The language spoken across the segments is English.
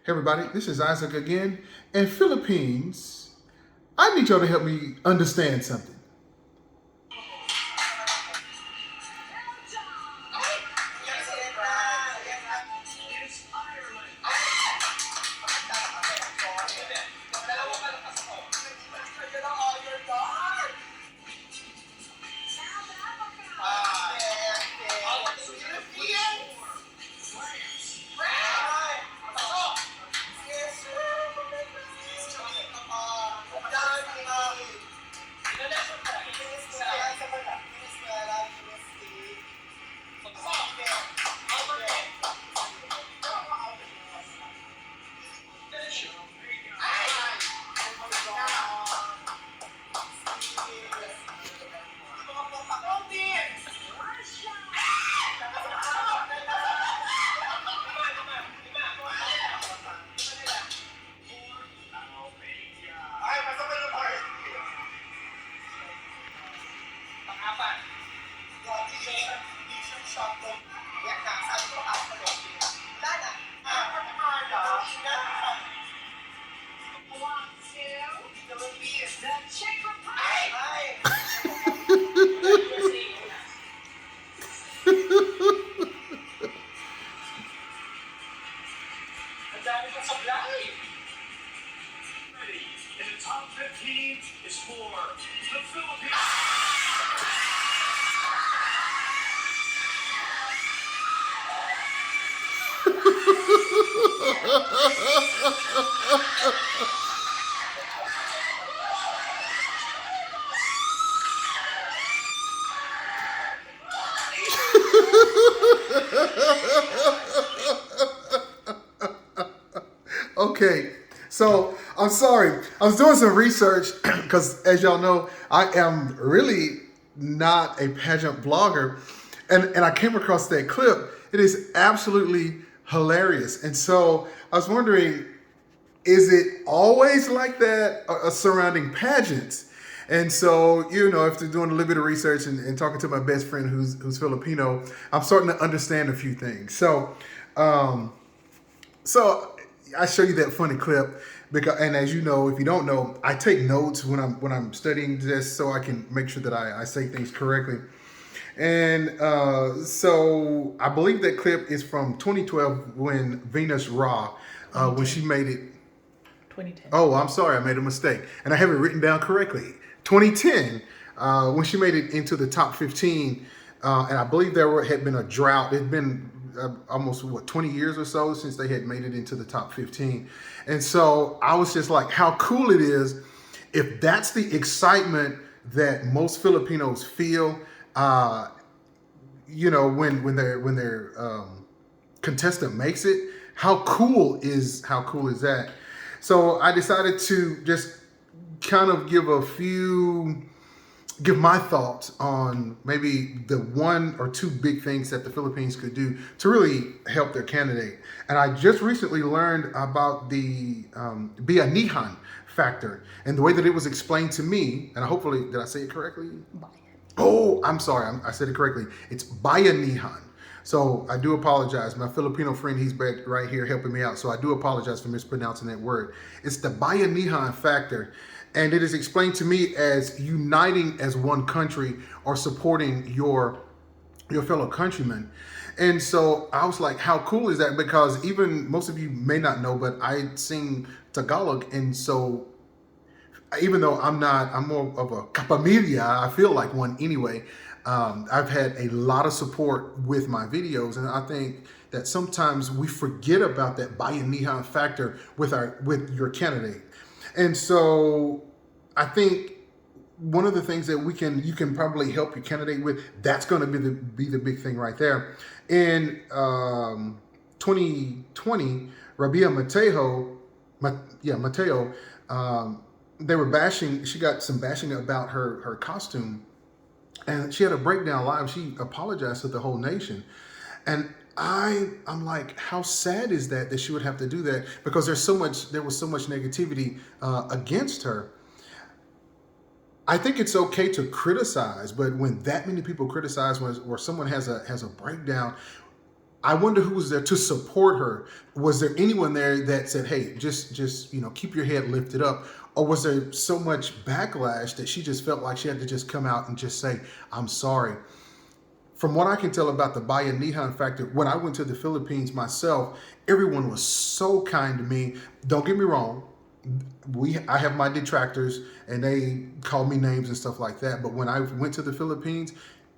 Hey everybody, this is Isaac again. And Philippines, I need y'all to help me understand something. And the top 15 is for the Philippines. Okay, so I'm sorry. I was doing some research because, as y'all know, I am really not a pageant blogger, and I came across that clip. It is absolutely hilarious, and so I was wondering, is it always like that surrounding pageants? And so, after doing a little bit of research and talking to my best friend who's Filipino, I'm starting to understand a few things. So I show you that funny clip because, and as you know, if you don't know, I take notes when I'm studying this so I can make sure that I say things correctly. And so I believe that clip is from 2012 when Venus Raw, when she made it. 2010. Oh, I'm sorry, I made a mistake, and I have it written down correctly. 2010, when she made it into the top 15, and I believe had been a drought. It had been almost 20 years or so since they had made it into the top 15, and so I was just like, how cool it is if that's the excitement that most Filipinos feel. When their contestant makes it, how cool is that? So I decided to just kind of give my thoughts on maybe the one or two big things that the Philippines could do to really help their candidate. And I just recently learned about the Bayanihan factor and the way that it was explained to me. And hopefully, did I say it correctly? Oh, I'm sorry. I said it correctly. It's Bayanihan. So I do apologize. My Filipino friend, he's back right here helping me out. So I do apologize for mispronouncing that word. It's the Bayanihan factor. And it is explained to me as uniting as one country or supporting your fellow countrymen. And so I was like, how cool is that? Because even most of you may not know, but I sing Tagalog. And so even though I'm more of a kapamilya, I feel like one anyway. I've had a lot of support with my videos, and I think that sometimes we forget about that Bayanihan factor with your candidate. And so I think one of the things that you can probably help your candidate with, that's going to be the big thing right there. In 2020, Rabia Mateo, they were bashing. She got some bashing about her costume, and she had a breakdown live. She apologized to the whole nation, and I'm like, how sad is that she would have to do that, because there was so much negativity against her. I think it's okay to criticize, but when that many people criticize, or someone has a breakdown, I wonder who was there to support her. Was there anyone there that said, "Hey, just keep your head lifted up," or was there so much backlash that she just felt like she had to just come out and just say, "I'm sorry"? From what I can tell about the Bayanihan factor, when I went to the Philippines myself, everyone was so kind to me. Don't get me wrong. I have my detractors and they call me names and stuff like that. But when I went to the Philippines,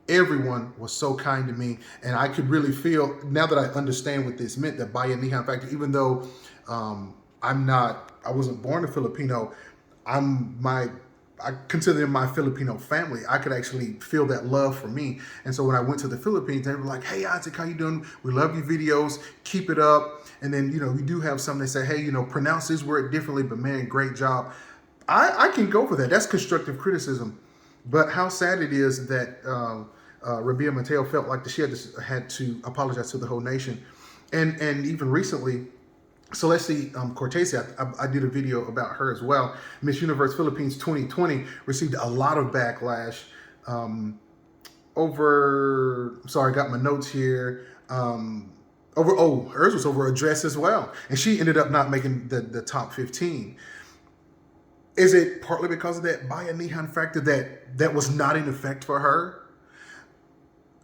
everyone was so kind to me. And I could really feel, now that I understand what this meant, that Bayanihan factor, even though I wasn't born a Filipino, I consider them my Filipino family. I could actually feel that love for me. And so when I went to the Philippines, they were like, "Hey, Isaac, how you doing? We love your videos. Keep it up." And then, we do have some that say, "Hey, pronounce this word differently, but man, great job." I can go for that. That's constructive criticism. But how sad it is that Rabia Mateo felt like she had to apologize to the whole nation. And even recently, Celeste Cortese, I did a video about her as well. Miss Universe Philippines 2020 received a lot of backlash sorry, I got my notes here. Hers was over a dress as well. And she ended up not making the top 15. Is it partly because of that Bayanihan factor that was not in effect for her?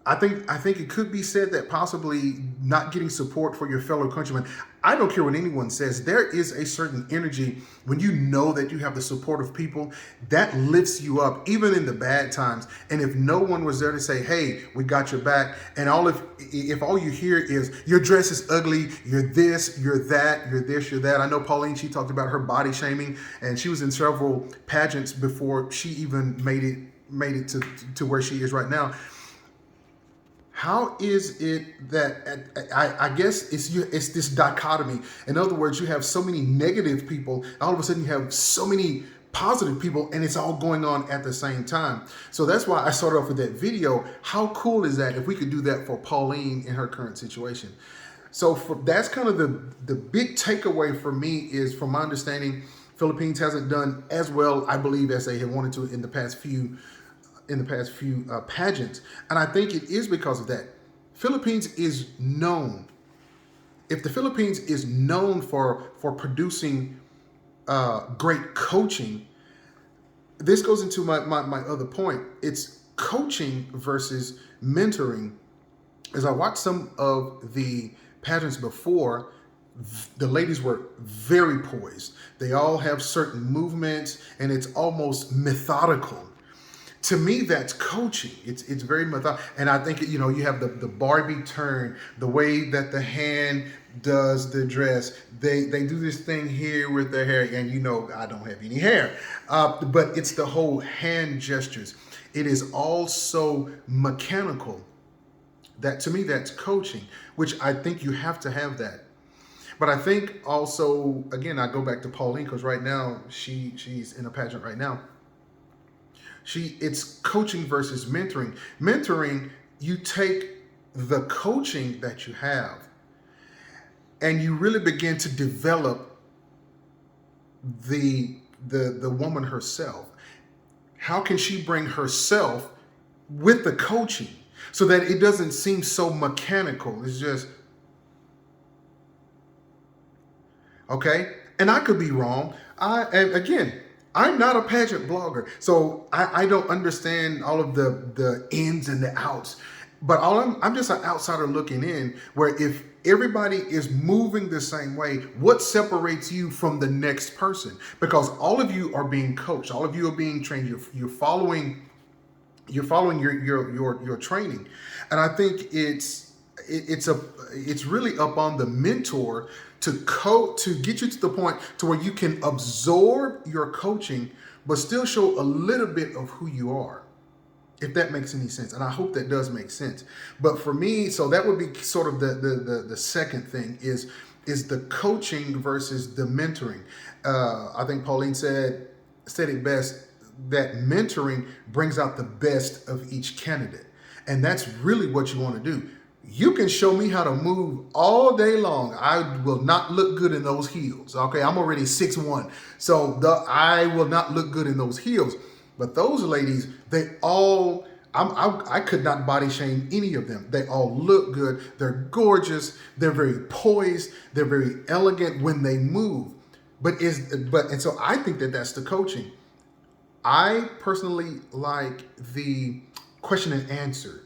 I think it could be said that possibly not getting support for your fellow countrymen. I don't care what anyone says. There is a certain energy when you know that you have the support of people that lifts you up, even in the bad times. And if no one was there to say, "Hey, we got your back," and if all you hear is your dress is ugly, you're this, you're that, you're this, you're that. I know Pauline, she talked about her body shaming, and she was in several pageants before she even made it to where she is right now. How is it that I guess it's this dichotomy? In other words, you have so many negative people, all of a sudden you have so many positive people, and it's all going on at the same time. So that's why I started off with that video. How cool is that if we could do that for Pauline in her current situation? So that's kind of the big takeaway for me is, from my understanding, Philippines hasn't done as well, I believe, as they have wanted to in the past few pageants. And I think it is because of that. Philippines is known. If the Philippines is known for producing great coaching, this goes into my other point. It's coaching versus mentoring. As I watched some of the pageants before, the ladies were very poised. They all have certain movements, and it's almost methodical. To me, that's coaching. It's very methodical. And I think, you have the Barbie turn, the way that the hand does the dress. They do this thing here with their hair, and I don't have any hair. But it's the whole hand gestures. It is all so mechanical that, to me, that's coaching, which I think you have to have that. But I think also, again, I go back to Pauline, because right now she's in a pageant right now. It's coaching versus mentoring. Mentoring, you take the coaching that you have and you really begin to develop the woman herself. How can she bring herself with the coaching so that it doesn't seem so mechanical? It's just, okay? And I could be wrong. I'm not a pageant blogger, so I don't understand all of the ins and the outs. But I'm just an outsider looking in, where if everybody is moving the same way, what separates you from the next person? Because all of you are being coached, all of you are being trained. You're following your training, and I think it's really up on the mentor to get you to the point to where you can absorb your coaching, but still show a little bit of who you are, if that makes any sense. And I hope that does make sense. But for me, so that would be sort of the second thing is the coaching versus the mentoring. I think Pauline said it best, that mentoring brings out the best of each candidate. And that's really what you want to do. You can show me how to move all day long. I will not look good in those heels. Okay, I'm already 6'1", so I will not look good in those heels. But those ladies, they all I could not body shame any of them. They all look good. They're gorgeous. They're very poised. They're very elegant when they move. And so I think that that's the coaching. I personally like the question and answer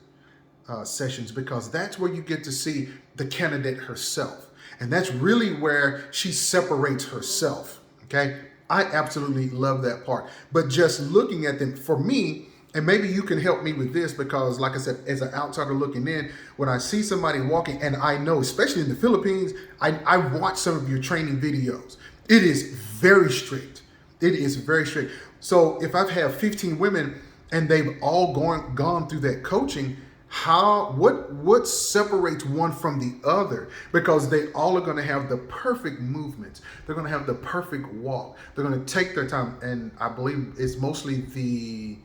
sessions, because that's where you get to see the candidate herself. And that's really where she separates herself. Okay. I absolutely love that part. But just looking at them, for me, and maybe you can help me with this, because like I said, as an outsider looking in, when I see somebody walking, and I know, especially in the Philippines, I watch some of your training videos. It is very strict. It is very strict. So if I've had 15 women and they've all gone through that coaching, what separates one from the other? Because they all are going to have the perfect movements. They're going to have the perfect walk. They're going to take their time, and I believe it's mostly the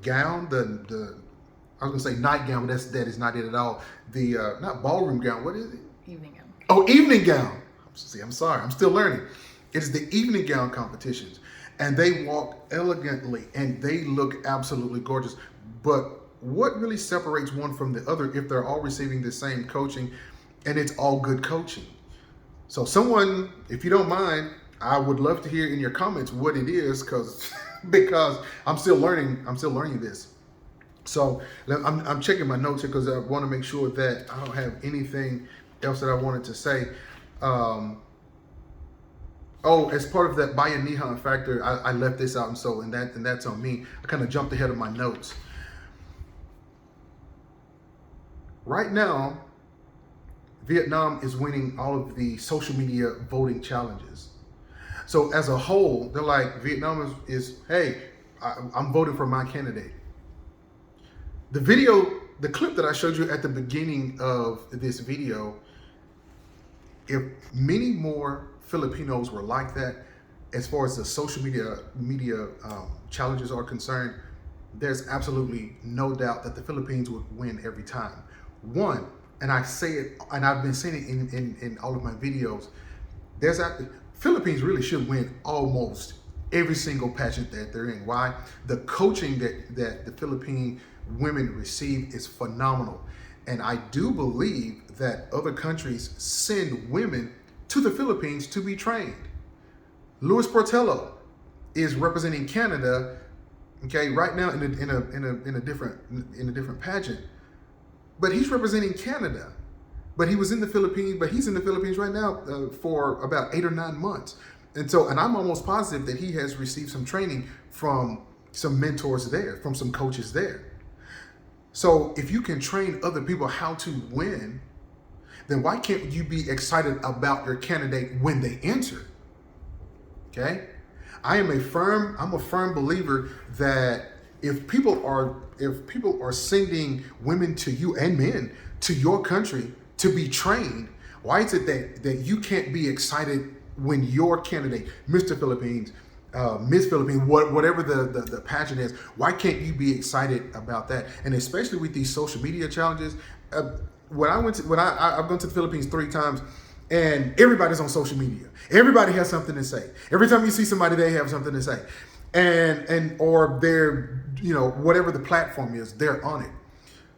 gown, the I was gonna say nightgown, but that is not it at all. The not ballroom gown. What is it? Evening gown. Oh, evening gown. See, I'm sorry, I'm still learning. It's the evening gown competitions, and they walk elegantly and they look absolutely gorgeous. But what really separates one from the other if they're all receiving the same coaching, and it's all good coaching? So someone, if you don't mind, I would love to hear in your comments what it is, because I'm still learning. I'm still learning this. So I'm checking my notes here because I want to make sure that I don't have anything else that I wanted to say. As part of that Bayanihan factor, I left this out, and that's on me. I kind of jumped ahead of my notes. Right now, Vietnam is winning all of the social media voting challenges. So as a whole, they're like, Vietnam is hey, I'm voting for my candidate. The clip that I showed you at the beginning of this video, if many more Filipinos were like that, as far as the social media challenges are concerned, there's absolutely no doubt that the Philippines would win every time. One, and I say it, and I've been saying it in all of my videos, Philippines really should win almost every single pageant that they're in. Why? The coaching that the Philippine women receive is phenomenal. And I do believe that other countries send women to the Philippines to be trained. Luis Portello is representing Canada, okay, right now in a different pageant. But he's representing Canada. But he's in the Philippines right now for about 8 or 9 months. And I'm almost positive that he has received some training from some mentors there, from some coaches there. So if you can train other people how to win, then why can't you be excited about your candidate when they enter? Okay? I'm a firm believer that if people are sending women to you and men to your country to be trained, why is it that you can't be excited when your candidate, Mr. Philippines, Miss Philippines, whatever the pageant is, why can't you be excited about that? And especially with these social media challenges, I've gone to the Philippines 3 times, and everybody's on social media. Everybody has something to say. Every time you see somebody, they have something to say, or they're, whatever the platform is, they're on it.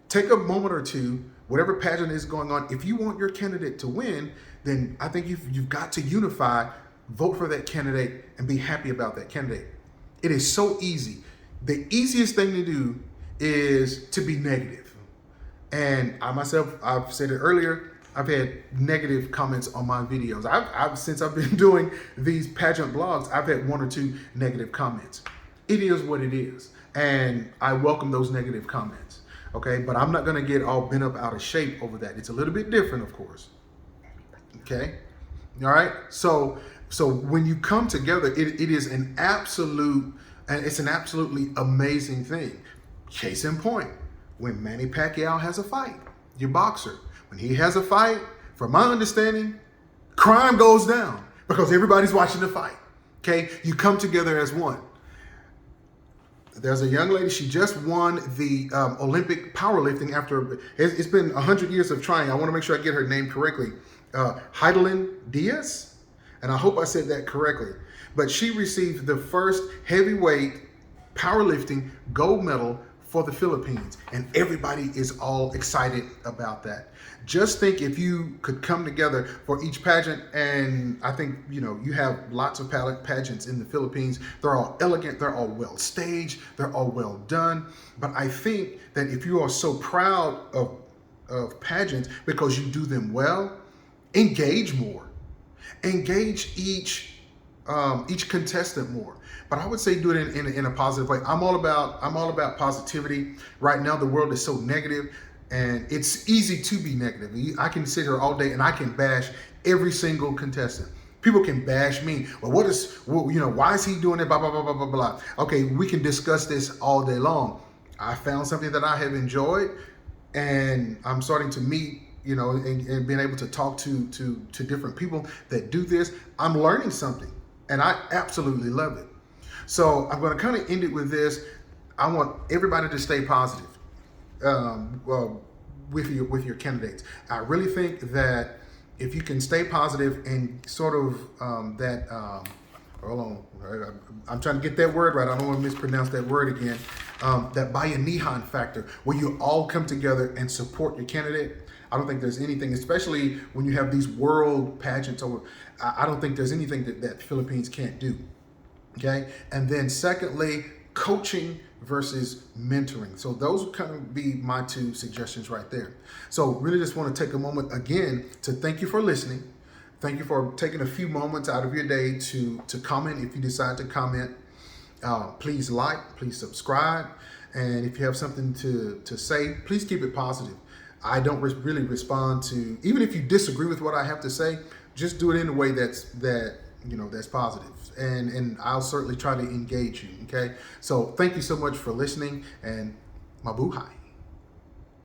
Take a moment or two, whatever pageant is going on. If you want your candidate to win, then I think you've got to unify, vote for that candidate, and be happy about that candidate. It is so easy. The easiest thing to do is to be negative. And I myself, I've said it earlier, I've had negative comments on my videos. Since I've been doing these pageant blogs, I've had 1 or 2 negative comments. It is what it is. And I welcome those negative comments. Okay, but I'm not gonna get all bent up out of shape over that. It's a little bit different, of course. Okay, all right. So when you come together, it is an absolutely amazing thing. Case in point, when Manny Pacquiao has a fight, your boxer, when he has a fight, from my understanding, crime goes down because everybody's watching the fight. Okay, you come together as one. There's a young lady, she just won the Olympic powerlifting after, it's been 100 years of trying. I want to make sure I get her name correctly. Heidelin Diaz, and I hope I said that correctly. But she received the first heavyweight powerlifting gold medal for the Philippines, and everybody is all excited about that. Just think if you could come together for each pageant, and I think you have lots of pageants in the Philippines. They're all elegant, they're all well staged, they're all well done. But I think that if you are so proud of pageants because you do them well, engage more, engage each contestant more. But I would say do it in a positive way. I'm all about positivity. Right now, the world is so negative, and it's easy to be negative. I can sit here all day and I can bash every single contestant. People can bash me. Well, why is he doing it? Blah blah blah blah blah blah. Okay, we can discuss this all day long. I found something that I have enjoyed, and I'm starting to meet, and being able to talk to different people that do this. I'm learning something, and I absolutely love it. So I'm going to kind of end it with this. I want everybody to stay positive with your candidates. I really think that if you can stay positive and sort of hold on, I'm trying to get that word right. I don't want to mispronounce that word again. That Bayanihan factor, where you all come together and support your candidate. I don't think there's anything, especially when you have these world pageants over. I don't think there's anything that Philippines can't do. Okay, and then secondly, coaching versus mentoring. So those would kind of be my two suggestions right there. So really just want to take a moment again to thank you for listening. Thank you for taking a few moments out of your day to comment if you decide to comment. Please like, please subscribe. And if you have something to say, please keep it positive. I don't really respond to, even if you disagree with what I have to say, just do it in a way that's positive. And I'll certainly try to engage you, okay? So thank you so much for listening, and mabuhay.